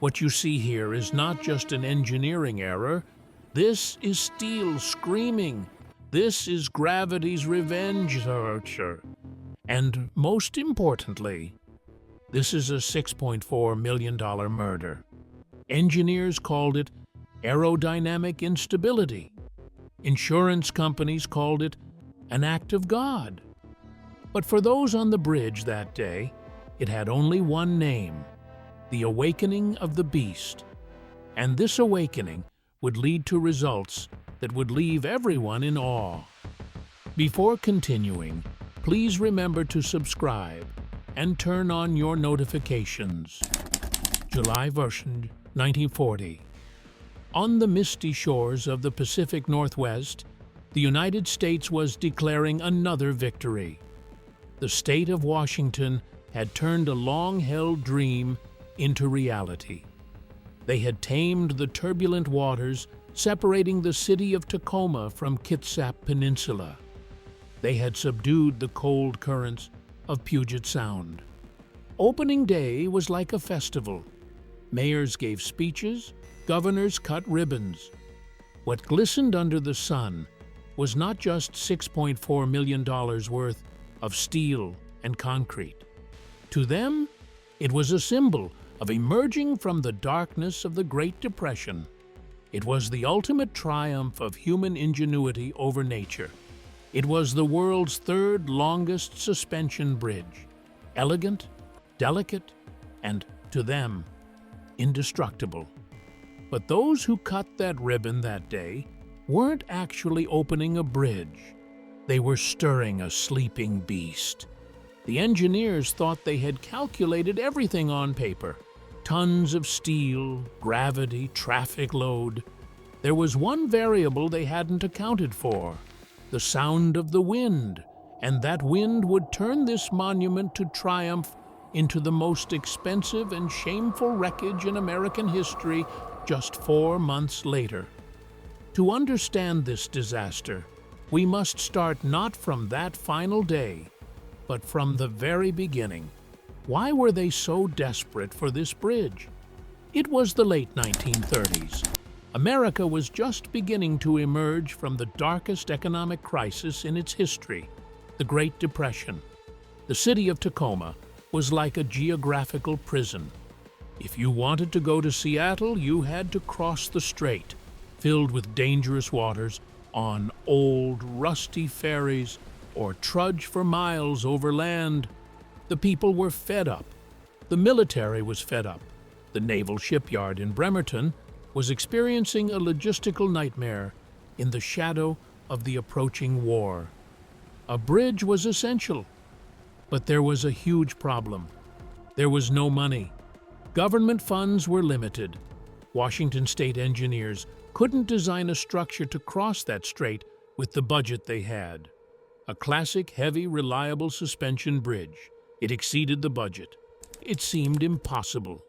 What you see here is not just an engineering error. This is steel screaming. This is gravity's revenge, sir. And most importantly, this is a $6.4 million murder. Engineers called it aerodynamic instability. Insurance companies called it an act of God. But for those on the bridge that day, it had only one name: the awakening of the beast. And this awakening would lead to results that would leave everyone in awe. Before continuing, please remember to subscribe and turn on your notifications. July version 1940. On the misty shores of the Pacific Northwest, the United States was declaring another victory. The state of Washington had turned a long-held dream into reality. They had tamed the turbulent waters separating the city of Tacoma from Kitsap Peninsula. They had subdued the cold currents of Puget Sound. Opening day was like a festival. Mayors gave speeches, governors cut ribbons. What glistened under the sun was not just $6.4 million worth of steel and concrete. To them, it was a symbol of emerging from the darkness of the Great Depression. It was the ultimate triumph of human ingenuity over nature. It was the world's third longest suspension bridge, elegant, delicate, and, to them, indestructible. But those who cut that ribbon that day weren't actually opening a bridge. They were stirring a sleeping beast. The engineers thought they had calculated everything on paper: tons of steel, gravity, traffic load. There was one variable they hadn't accounted for: the sound of the wind, and that wind would turn this monument to triumph into the most expensive and shameful wreckage in American history just 4 months later. To understand this disaster, we must start not from that final day, but from the very beginning. Why were they so desperate for this bridge? It was the late 1930s. America was just beginning to emerge from the darkest economic crisis in its history, the Great Depression. The city of Tacoma was like a geographical prison. If you wanted to go to Seattle, you had to cross the strait, filled with dangerous waters, on old, rusty ferries, or trudge for miles over land. The people were fed up. The military was fed up. The naval shipyard in Bremerton was experiencing a logistical nightmare in the shadow of the approaching war. A bridge was essential, but there was a huge problem. There was no money. Government funds were limited. Washington state engineers couldn't design a structure to cross that strait with the budget they had. A classic, heavy, reliable suspension bridge. It exceeded the budget. It seemed impossible.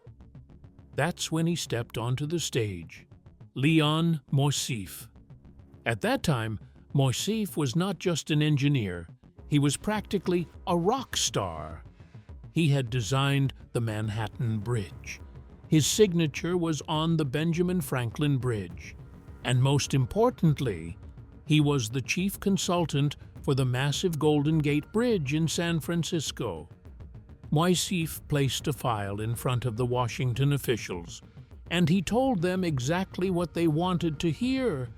That's when he stepped onto the stage. Leon Moisseiff. At that time, Moisseiff was not just an engineer. He was practically a rock star. He had designed the Manhattan Bridge. His signature was on the Benjamin Franklin Bridge. And most importantly, he was the chief consultant for the massive Golden Gate Bridge in San Francisco. Moisseiff placed a file in front of the Washington officials, and he told them exactly what they wanted to hear.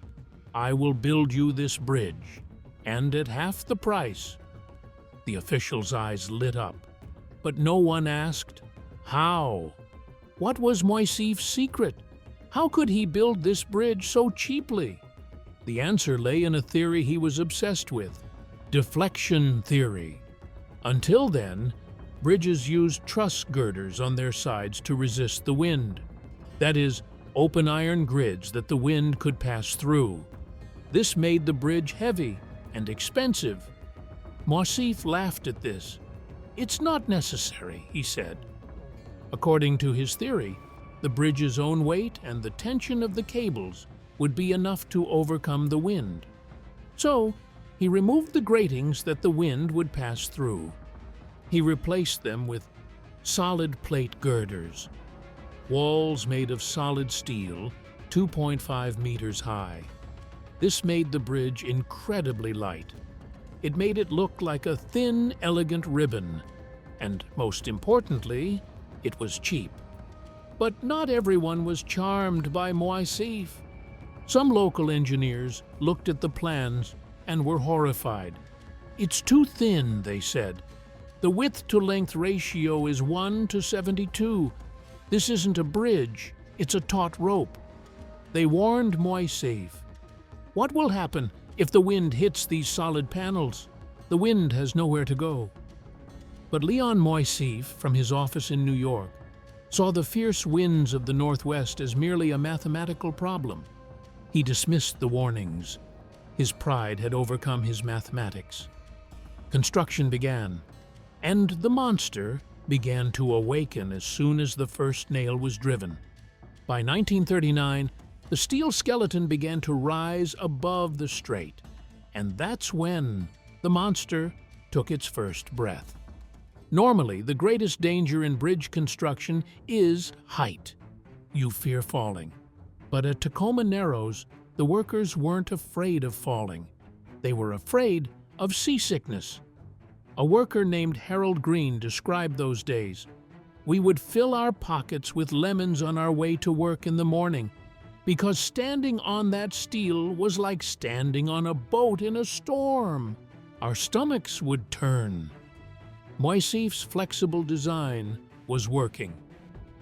"I will build you this bridge, and at half the price." The officials' eyes lit up, but no one asked, how? What was Moisseiff's secret? How could he build this bridge so cheaply? The answer lay in a theory he was obsessed with: deflection theory. Until then, bridges used truss girders on their sides to resist the wind. That is, open iron grids that the wind could pass through. This made the bridge heavy and expensive. Moisseiff laughed at this. "It's not necessary," he said. According to his theory, the bridge's own weight and the tension of the cables would be enough to overcome the wind. So, he removed the gratings that the wind would pass through. He replaced them with solid plate girders. walls made of solid steel, 2.5 meters high. This made the bridge incredibly light. It made it look like a thin, elegant ribbon. And most importantly, it was cheap. But not everyone was charmed by Moisif. Some local engineers looked at the plans and were horrified. "It's too thin," they said. "The width-to-length ratio is 1 to 72. This isn't a bridge, it's a taut rope." They warned Moisif. "What will happen if the wind hits these solid panels? The wind has nowhere to go." But Leon Moisif, from his office in New York, saw the fierce winds of the Northwest as merely a mathematical problem. He dismissed the warnings. His pride had overcome his mathematics. Construction began, and the monster began to awaken as soon as the first nail was driven. By 1939, the steel skeleton began to rise above the strait, and that's when the monster took its first breath. Normally, the greatest danger in bridge construction is height. You fear falling. But at Tacoma Narrows, the workers weren't afraid of falling. They were afraid of seasickness. A worker named Harold Green described those days. "We would fill our pockets with lemons on our way to work in the morning, because standing on that steel was like standing on a boat in a storm. Our stomachs would turn." Moisif's flexible design was working.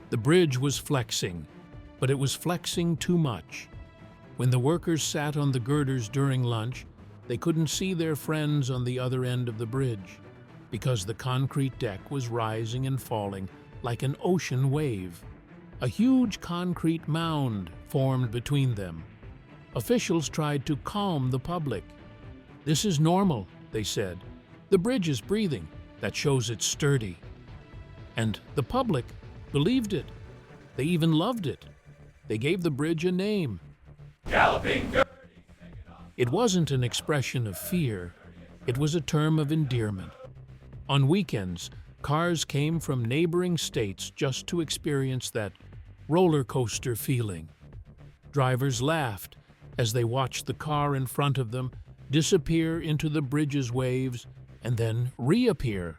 The bridge was flexing, but it was flexing too much. When the workers sat on the girders during lunch, they couldn't see their friends on the other end of the bridge, because the concrete deck was rising and falling like an ocean wave. A huge concrete mound formed between them. Officials tried to calm the public. "This is normal," they said. "The bridge is breathing. That shows it's sturdy." And the public believed it. They even loved it. They gave the bridge a name. Galloping Gertie. It wasn't an expression of fear. It was a term of endearment. On weekends, cars came from neighboring states just to experience that roller coaster feeling. Drivers laughed as they watched the car in front of them disappear into the bridge's waves and then reappear.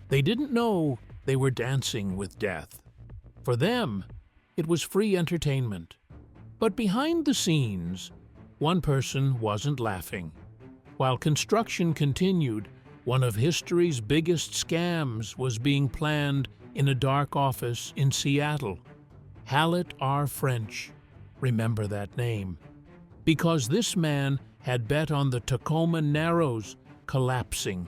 They didn't know they were dancing with death. For them, it was free entertainment. But behind the scenes, one person wasn't laughing. While construction continued, one of history's biggest scams was being planned in a dark office in Seattle. Hallett R. French. Remember that name. Because this man had bet on the Tacoma Narrows collapsing.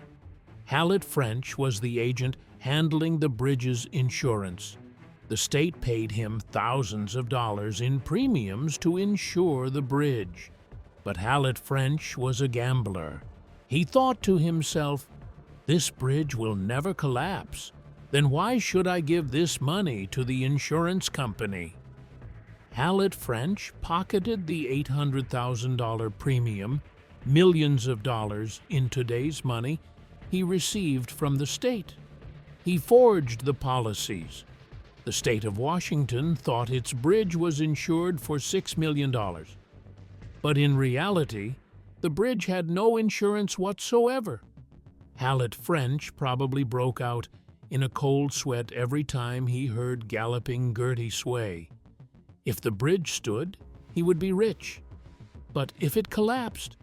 Hallett French was the agent handling the bridge's insurance. The state paid him thousands of dollars in premiums to insure the bridge. But Hallett French was a gambler. He thought to himself, "This bridge will never collapse. Then why should I give this money to the insurance company?" Hallett French pocketed the $800,000 premium, millions of dollars in today's money, he received from the state. He forged the policies. The state of Washington thought its bridge was insured for $6 million. But in reality, the bridge had no insurance whatsoever. Hallett French probably broke out in a cold sweat every time he heard Galloping Gertie sway. If the bridge stood, he would be rich. But if it collapsed,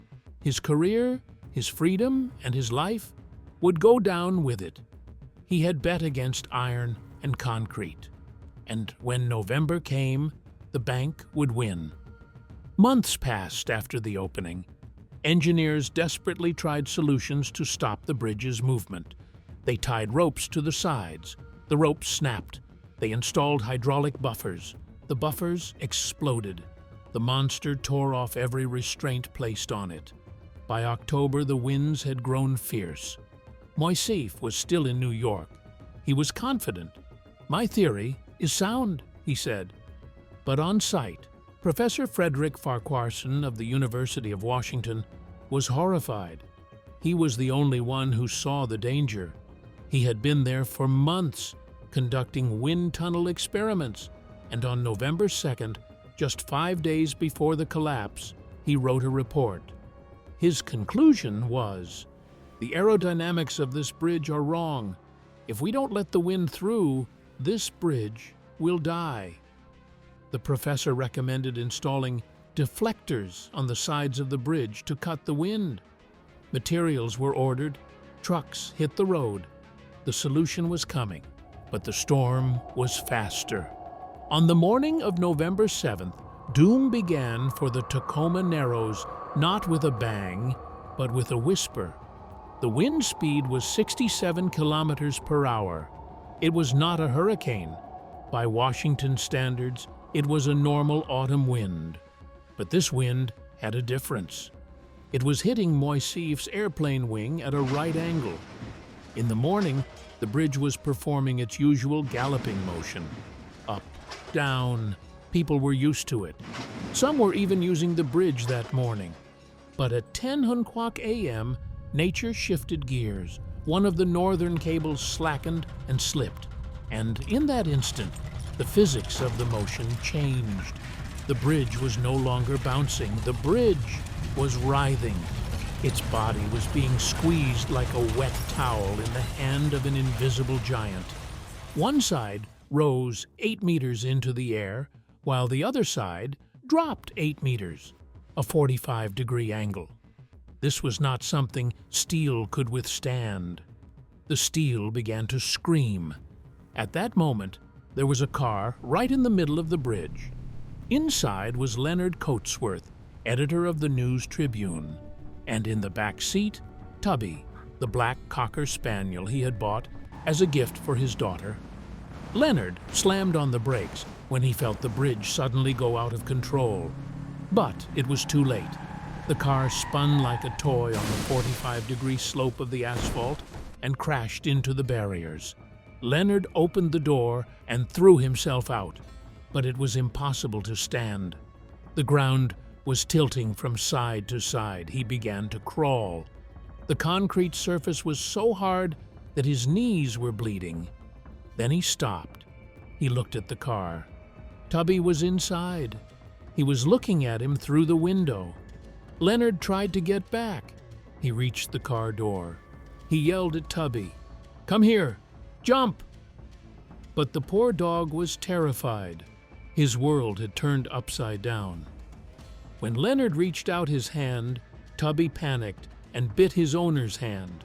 his career, his freedom, and his life would go down with it. He had bet against iron and concrete. And when November came, the bank would win. Months passed after the opening. Engineers desperately tried solutions to stop the bridge's movement. They tied ropes to the sides. The ropes snapped. They installed hydraulic buffers. The buffers exploded. The monster tore off every restraint placed on it. By October, the winds had grown fierce. Moisif was still in New York. He was confident. "My theory is sound," he said. But on site, Professor Frederick Farquharson of the University of Washington was horrified. He was the only one who saw the danger. He had been there for months, conducting wind tunnel experiments. and on November 2nd, just 5 days before the collapse, he wrote a report. His conclusion was, "The aerodynamics of this bridge are wrong. If we don't let the wind through, this bridge will die." The professor recommended installing deflectors on the sides of the bridge to cut the wind. Materials were ordered, trucks hit the road. The solution was coming, but the storm was faster. On the morning of November 7th, doom began for the Tacoma Narrows, not with a bang, but with a whisper. The wind speed was 67 kilometers per hour. It was not a hurricane. By Washington standards, it was a normal autumn wind. But this wind had a difference. It was hitting Moisef's airplane wing at a right angle. In the morning, the bridge was performing its usual galloping motion. Up, down. People were used to it. Some were even using the bridge that morning. But at 10:00 a.m., nature shifted gears. One of the northern cables slackened and slipped. And in that instant, the physics of the motion changed. The bridge was no longer bouncing. The bridge was writhing. Its body was being squeezed like a wet towel in the hand of an invisible giant. One side rose 8 meters into the air, while the other side dropped 8 meters, a 45-degree angle. This was not something steel could withstand. The steel began to scream. At that moment, there was a car right in the middle of the bridge. Inside was Leonard Coatsworth, editor of the News Tribune, and in the back seat, Tubby, the black cocker spaniel he had bought as a gift for his daughter. Leonard slammed on the brakes when he felt the bridge suddenly go out of control. But it was too late. The car spun like a toy on the 45-degree slope of the asphalt and crashed into the barriers. Leonard opened the door and threw himself out, but it was impossible to stand. The ground was tilting from side to side. He began to crawl. The concrete surface was so hard that his knees were bleeding. Then he stopped. He looked at the car. Tubby was inside. He was looking at him through the window. Leonard tried to get back. He reached the car door. He yelled at Tubby, "Come here! Jump!" But the poor dog was terrified. His world had turned upside down. When Leonard reached out his hand, Tubby panicked and bit his owner's hand.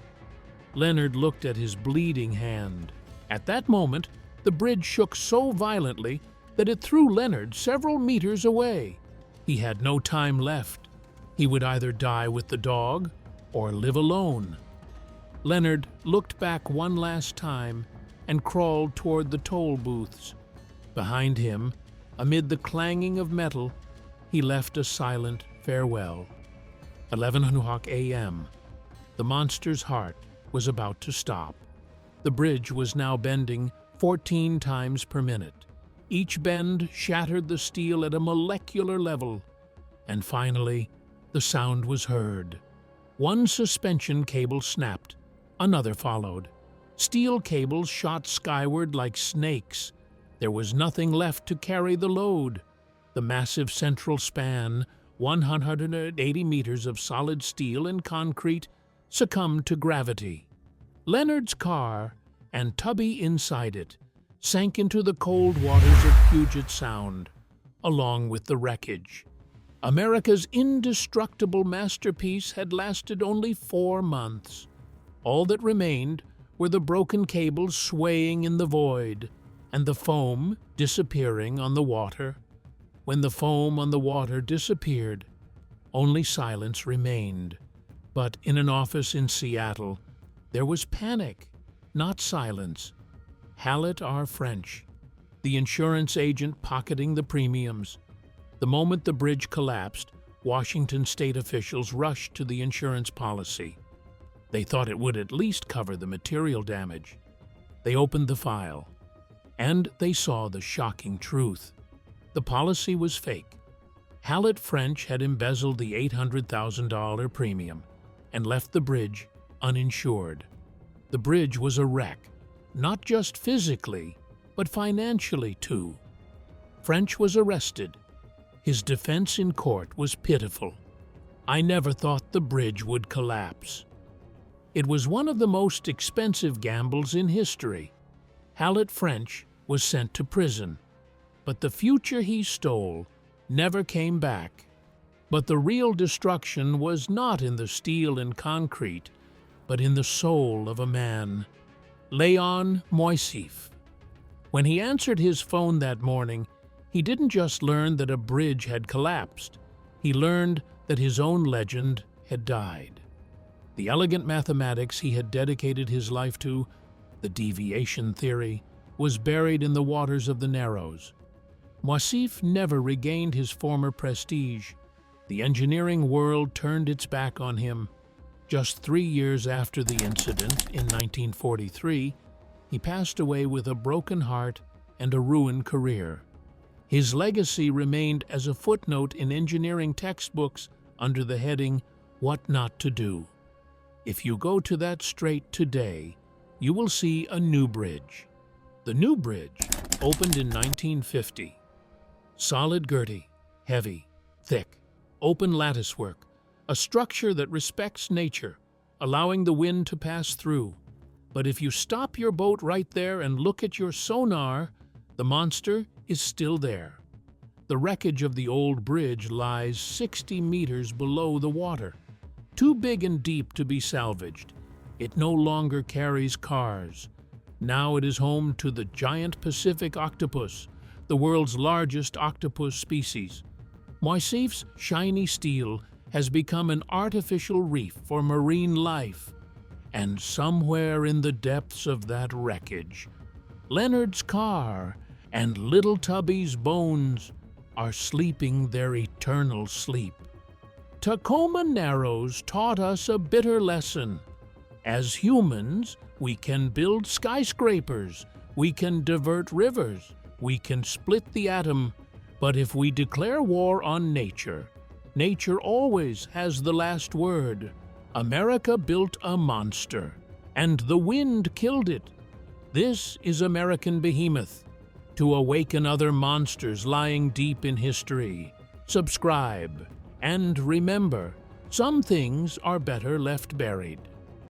Leonard looked at his bleeding hand. At that moment, the bridge shook so violently that it threw Leonard several meters away. He had no time left. He would either die with the dog or live alone. Leonard looked back one last time and crawled toward the toll booths. Behind him, amid the clanging of metal, he left a silent farewell. 11:00 a.m. The monster's heart was about to stop. The bridge was now bending 14 times per minute. Each bend shattered the steel at a molecular level. And finally, the sound was heard. One suspension cable snapped. Another followed. Steel cables shot skyward like snakes. There was nothing left to carry the load. The massive central span, 180 meters of solid steel and concrete, succumbed to gravity. Leonard's car, and Tubby inside it, sank into the cold waters of Puget Sound, along with the wreckage. America's indestructible masterpiece had lasted only 4 months. All that remained were the broken cables swaying in the void, and the foam disappearing on the water. When the foam on the water disappeared, only silence remained. But in an office in Seattle, there was panic, not silence. Hallett R. French, the insurance agent pocketing the premiums. The moment the bridge collapsed, Washington state officials rushed to the insurance policy. They thought it would at least cover the material damage. They opened the file, and they saw the shocking truth. The policy was fake. Hallett French had embezzled the $800,000 premium and left the bridge uninsured. The bridge was a wreck, not just physically, but financially too. French was arrested. His defense in court was pitiful. "I never thought the bridge would collapse." It was one of the most expensive gambles in history. Hallett French was sent to prison, but the future he stole never came back. But the real destruction was not in the steel and concrete, but in the soul of a man, Léon Moissif. When he answered his phone that morning, he didn't just learn that a bridge had collapsed. He learned that his own legend had died. The elegant mathematics he had dedicated his life to, the deviation theory, was buried in the waters of the Narrows. Moissif never regained his former prestige. The engineering world turned its back on him. Just 3 years after the incident, in 1943, he passed away with a broken heart and a ruined career. His legacy remained as a footnote in engineering textbooks under the heading, "What Not to Do." If you go to that strait today, you will see a new bridge. The new bridge opened in 1950. Solid girty, heavy, thick, open latticework, a structure that respects nature, allowing the wind to pass through. But if you stop your boat right there and look at your sonar, the monster is still there. The wreckage of the old bridge lies 60 meters below the water, too big and deep to be salvaged. It no longer carries cars. Now it is home to the giant Pacific octopus, the world's largest octopus species. Moissif's shiny steel has become an artificial reef for marine life. And somewhere in the depths of that wreckage, Leonard's car and little Tubby's bones are sleeping their eternal sleep. Tacoma Narrows taught us a bitter lesson. As humans, we can build skyscrapers, we can divert rivers, we can split the atom, but if we declare war on nature, nature always has the last word. America built a monster, and the wind killed it. This is American Behemoth. To awaken other monsters lying deep in history, subscribe, and remember, some things are better left buried.